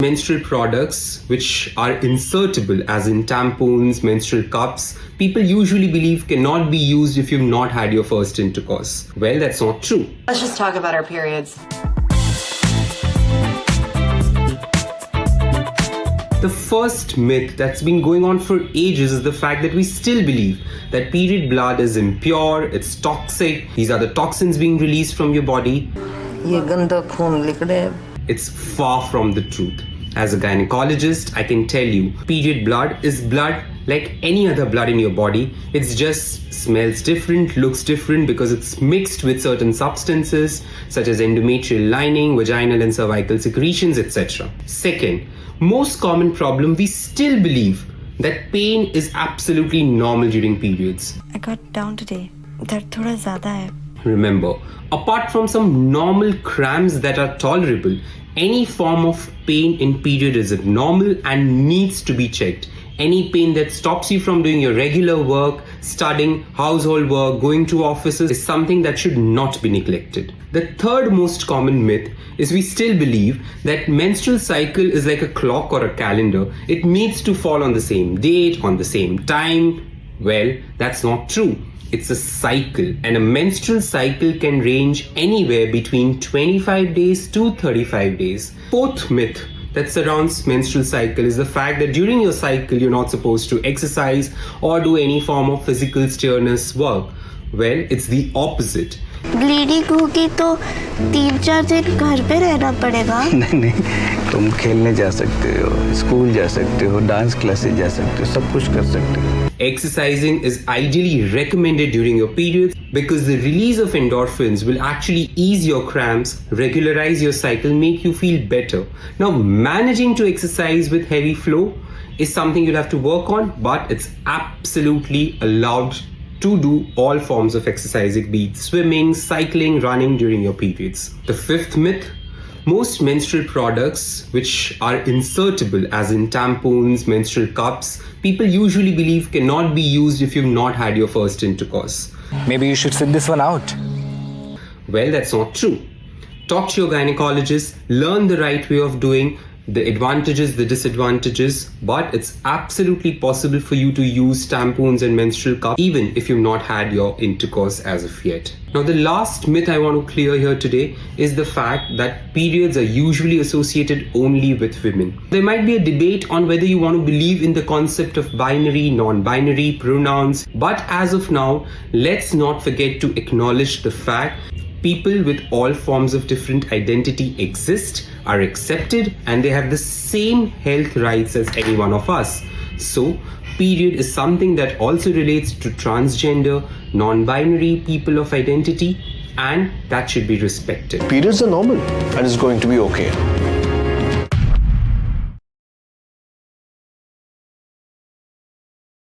Menstrual products which are insertable, as in tampons, menstrual cups, people usually believe cannot be used if you've not had your first intercourse. Well, that's not true. Let's just talk about our periods. The first myth that's been going on for ages is the fact that we still believe that period blood is impure, it's toxic, these are the toxins being released from your body. It's far from the truth. As a gynecologist, I can tell you, period blood is blood like any other blood in your body. It just smells different, looks different because it's mixed with certain substances such as endometrial lining, vaginal and cervical secretions, etc. Second, most common problem, we still believe that pain is absolutely normal during periods. I got down today. Dard thoda zyada hai. Remember, apart from some normal cramps that are tolerable, any form of pain in period is abnormal and needs to be checked. Any pain that stops you from doing your regular work, studying, household work, going to offices is something that should not be neglected. The third most common myth is we still believe that menstrual cycle is like a clock or a calendar. It needs to fall on the same date, on the same time. Well, that's not true. It's a cycle, and a menstrual cycle can range anywhere between 25 days to 35 days. Fourth myth that surrounds menstrual cycle is the fact that during your cycle you're not supposed to exercise or do any form of physical strenuous work. Well, it's the opposite. Bleeding होगी तो 3-4 दिन घर पे रहना पड़ेगा। नहीं, तुम खेलने जा सकते हो, स्कूल जा सकते हो, डांस क्लासेस जा सकते हो, सब कुछ कर सकते हो। Exercising is ideally recommended during your periods because the release of endorphins will actually ease your cramps, regularize your cycle, make you feel better. Now, managing to exercise with heavy flow is something you'll have to work on, but it's absolutely allowed to do all forms of exercising, be it swimming, cycling, running during your periods. The fifth myth, most menstrual products which are insertable, as in tampons, menstrual cups, people usually believe cannot be used if you've not had your first intercourse. Maybe you should sit this one out. Well, that's not true. Talk to your gynecologist, learn the right way of doing, the advantages, the disadvantages, but it's absolutely possible for you to use tampons and menstrual cups even if you've not had your intercourse as of yet. Now, the last myth I want to clear here today is the fact that periods are usually associated only with women. There might be a debate on whether you want to believe in the concept of binary, non-binary pronouns, but as of now, let's not forget to acknowledge the fact people with all forms of different identity exist, are accepted, and they have the same health rights as any one of us. So, period is something that also relates to transgender, non-binary people of identity, and that should be respected. Periods are normal and it's going to be okay.